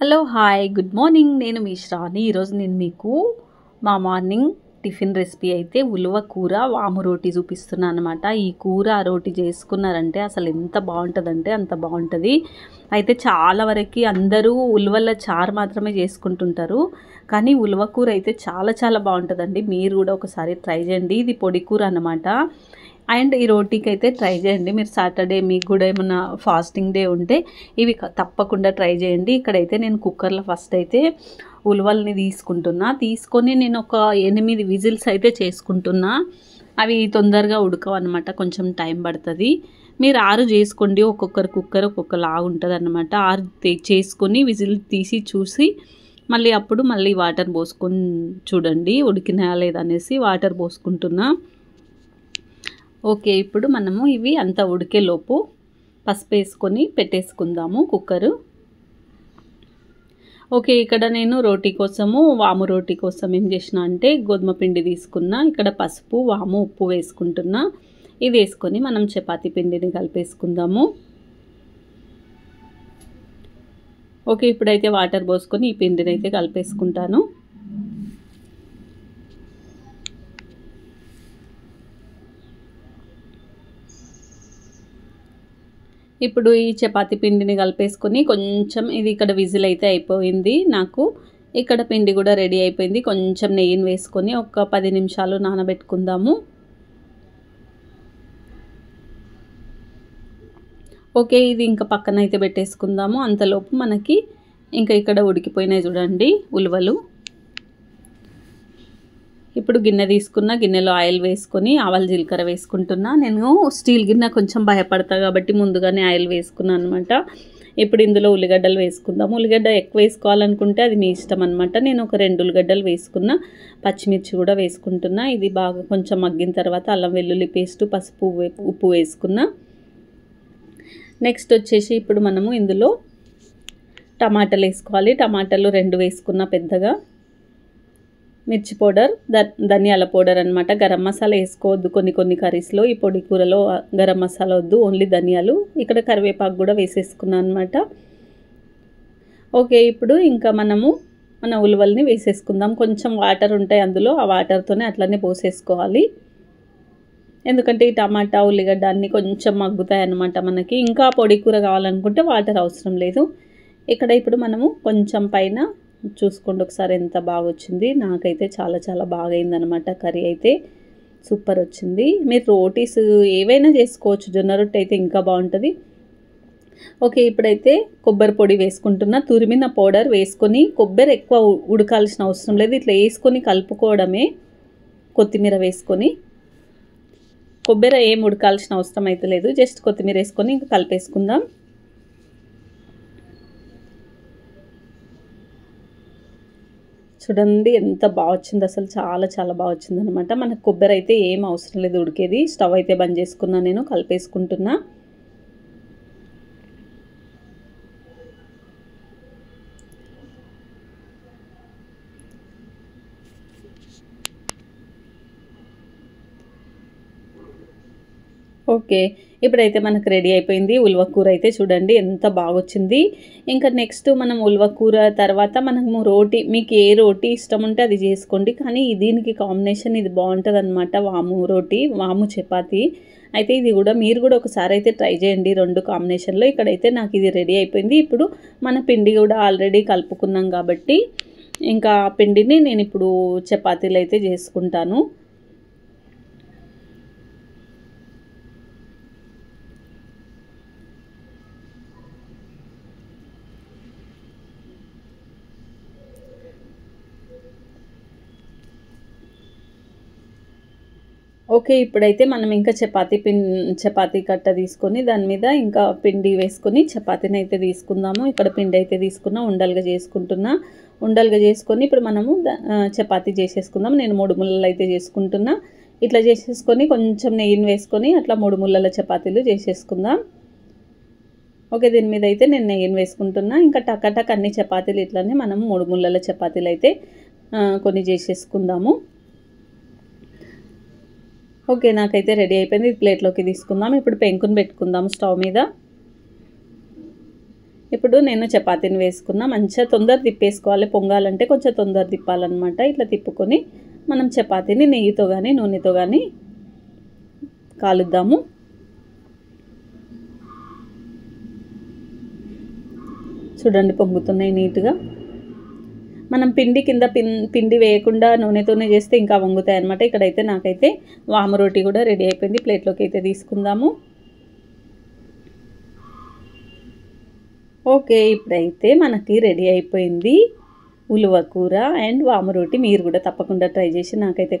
Hello hi good morning. నేను మీ శ్రావణి. ఈరోజు నేను మీకు మా మార్నింగ్ టిఫిన్ రెసిపీ అయితే ఉలువ కూర వాము రోటీ చూపిస్తున్నాను అనమాట. ఈ కూర రోటీ చేసుకున్నారంటే అసలు ఎంత బాగుంటుందంటే అంత బాగుంటుంది. అయితే చాలా వరకు అందరూ ఉలువల చారు మాత్రమే చేసుకుంటుంటారు, కానీ ఉలువ కూర అయితే చాలా చాలా బాగుంటుందండి. మీరు కూడా ఒకసారి ట్రై చేయండి. ఇది పొడి కూర అన్నమాట. అండ్ ఈ రోటీకి అయితే ట్రై చేయండి. మీరు సాటర్డే మీకు కూడా ఏమన్నా ఫాస్టింగ్ డే ఉంటే ఇవి తప్పకుండా ట్రై చేయండి. ఇక్కడైతే నేను కుక్కర్లో ఫస్ట్ అయితే ఉలవల్ని తీసుకొని నేను ఒక 8 విజిల్స్ అయితే చేసుకుంటున్నా. అవి తొందరగా ఉడకవన్నమాట, కొంచెం టైం పడుతుంది. మీరు 6 చేసుకోండి. ఒక్కొక్కరు కుక్కర్ ఒక్కొక్కలాగా ఉంటుంది అన్నమాట. 6 చేసుకొని విజిల్ తీసి చూసి మళ్ళీ వాటర్ పోసుకొని చూడండి ఉడికినా లేదనేసి వాటర్ పోసుకుంటున్నా. ఓకే, ఇప్పుడు మనము ఇవి అంతా ఉడికేలోపు పసుపు వేసుకొని పెట్టేసుకుందాము కుక్కరు. ఓకే, ఇక్కడ నేను రోటీ కోసము వాము రోటీ కోసం ఏం చేసిన అంటే గోధుమ పిండి తీసుకున్నా. ఇక్కడ పసుపు వాము ఉప్పు వేసుకుంటున్నా. ఇది వేసుకొని మనం చపాతీ పిండిని కలిపేసుకుందాము. ఓకే, ఇప్పుడైతే వాటర్ పోసుకొని ఈ పిండిని అయితే కలిపేసుకుంటాను. ఇప్పుడు ఈ చపాతీ పిండిని కలిపేసుకొని కొంచెం ఇది ఇక్కడ విజిల్ అయితే అయిపోయింది. నాకు ఇక్కడ పిండి కూడా రెడీ అయిపోయింది. కొంచెం నెయ్యిని వేసుకొని ఒక 10 నిమిషాలు నానబెట్టుకుందాము. ఓకే, ఇది ఇంకా పక్కన అయితే పెట్టేసుకుందాము. అంతలోపు మనకి ఇంకా ఇక్కడ ఉడికిపోయినాయి చూడండి ఉలువలు. ఇప్పుడు గిన్నె తీసుకున్న, గిన్నెలో ఆయిల్ వేసుకొని ఆవాలు జీలకర్ర వేసుకుంటున్నా. నేను స్టీల్ గిన్నె కొంచెం భయపడతా కాబట్టి ముందుగానే ఆయిల్ వేసుకున్నాను అనమాట. ఇప్పుడు ఇందులో ఉల్లిగడ్డలు వేసుకుందాము. ఉల్లిగడ్డ ఎక్కువ వేసుకోవాలనుకుంటే అది మీ ఇష్టం అనమాట. నేను ఒక 2 ఉల్లిగడ్డలు వేసుకున్న, పచ్చిమిర్చి కూడా వేసుకుంటున్నా. ఇది బాగా కొంచెం మగ్గిన తర్వాత అల్లం వెల్లుల్లి పేస్టు, పసుపు ఉప్పు వేసుకున్నా. నెక్స్ట్ వచ్చేసి ఇప్పుడు మనము ఇందులో టమాటాలు వేసుకోవాలి. టమాటాలు 2 వేసుకున్న పెద్దగా. మిర్చి పౌడర్, ధనియాల పౌడర్ అనమాట. గరం మసాలా వేసుకోవద్దు కొన్ని కర్రీస్లో. ఈ పొడి కూరలో గరం మసాలా వద్దు, ఓన్లీ ధనియాలు. ఇక్కడ కరివేపాకు కూడా వేసేసుకున్నాను అనమాట. ఓకే, ఇప్పుడు ఇంకా మనము మన ఉలువల్ని వేసేసుకుందాం. కొంచెం వాటర్ ఉంటాయి అందులో, ఆ వాటర్తోనే అట్లనే పోసేసుకోవాలి. ఎందుకంటే ఈ టమాటా ఉల్లిగడ్డ అన్నీ కొంచెం మగ్గుతాయి అన్నమాట మనకి. ఇంకా పొడి కూర కావాలనుకుంటే వాటర్ అవసరం లేదు. ఇక్కడ ఇప్పుడు మనము కొంచెం పైన చూసుకోండి ఒకసారి ఎంత బాగా వచ్చింది. నాకైతే చాలా చాలా బాగా అయిందనమాట. కర్రీ అయితే సూపర్ వచ్చింది. మీరు రోటీస్ ఏవైనా చేసుకోవచ్చు, జొన్న రొట్టె అయితే ఇంకా బాగుంటుంది. ఓకే, ఇప్పుడైతే కొబ్బరి పొడి వేసుకుంటున్నా. తురిమిన పౌడర్ వేసుకొని, కొబ్బరి ఎక్కువ ఉడకాల్సిన అవసరం లేదు, ఇట్లా వేసుకొని కలుపుకోవడమే. కొత్తిమీర వేసుకొని, కొబ్బరి ఏం ఉడకాల్సిన అవసరం అయితే లేదు, జస్ట్ కొత్తిమీర వేసుకొని ఇంకా కలిపేసుకుందాం. చూడండి ఎంత బాగా వచ్చింది, అసలు చాలా చాలా బాగా వచ్చింది అనమాట. మనకు కొబ్బరి అయితే ఏం అవసరం లేదు ఉడికేది. స్టవ్ అయితే బంద్ చేసుకున్నా, నేను కలిపేసుకుంటున్నా. ఓకే, ఇప్పుడైతే మనకు రెడీ అయిపోయింది ఉలువ కూర అయితే. చూడండి ఎంత బాగా వచ్చింది. ఇంకా నెక్స్ట్ మనం ఉలువ కూర తర్వాత మనము రోటీ, మీకు ఏ రోటీ ఇష్టం ఉంటే అది చేసుకోండి, కానీ దీనికి కాంబినేషన్ ఇది బాగుంటుంది అనమాట. వాము రోటీ, వాము చపాతీ. అయితే ఇది కూడా మీరు కూడా ఒకసారి అయితే ట్రై చేయండి 2 కాంబినేషన్లో. ఇక్కడైతే నాకు ఇది రెడీ అయిపోయింది. ఇప్పుడు మన పిండి కూడా ఆల్రెడీ కలుపుకున్నాం కాబట్టి ఇంకా పిండిని నేను ఇప్పుడు చపాతీలు అయితే చేసుకుంటాను. ఓకే, ఇప్పుడైతే మనం ఇంకా చపాతీ కట్ట తీసుకొని దాని మీద ఇంకా పిండి వేసుకొని చపాతీని అయితే తీసుకుందాము. ఇక్కడ పిండి అయితే తీసుకున్నా, ఉండలుగా చేసుకుంటున్నా. ఉండలుగా చేసుకొని ఇప్పుడు మనము చపాతీ చేసేసుకుందాం. నేను 3 ముళ్ళలు అయితే చేసుకుంటున్నా. ఇట్లా చేసేసుకొని కొంచెం నెయ్యిని వేసుకొని అట్లా 3 ముళ్ళల చపాతీలు చేసేసుకుందాం. ఓకే, దీని మీద అయితే నేను నెయ్యిని వేసుకుంటున్నా. ఇంకా టక్ అన్ని చపాతీలు ఇట్లానే మనం 3 ముళ్ళల చపాతీలు అయితే కొన్ని చేసేసుకుందాము. ఓకే, నాకైతే రెడీ అయిపోయింది. ప్లేట్లోకి తీసుకుందాం. ఇప్పుడు పెంకుని పెట్టుకుందాం స్టవ్ మీద. ఇప్పుడు నేను చపాతీని వేసుకున్నా. మంచిగా తొందర తిప్పేసుకోవాలి. పొంగాలంటే కొంచెం తొందర తిప్పాలన్నమాట. ఇట్లా తిప్పుకొని మనం చపాతీని నెయ్యితో కానీ నూనెతో కానీ కాలుద్దాము. చూడండి పొంగుతున్నాయి నీట్గా. మనం పిండి కింద పిండి వేయకుండా నూనెతోనే చేస్తే ఇంకా వంగుతాయి అన్నమాట. ఇక్కడైతే నాకైతే వాము రోటీ కూడా రెడీ అయిపోయింది. ప్లేట్లోకి అయితే తీసుకుందాము. ఓకే, ఇప్పుడైతే మనకి రెడీ అయిపోయింది ఉలువ కూర అండ్ వాము రోటీ. మీరు కూడా తప్పకుండా ట్రై చేసి నాకైతే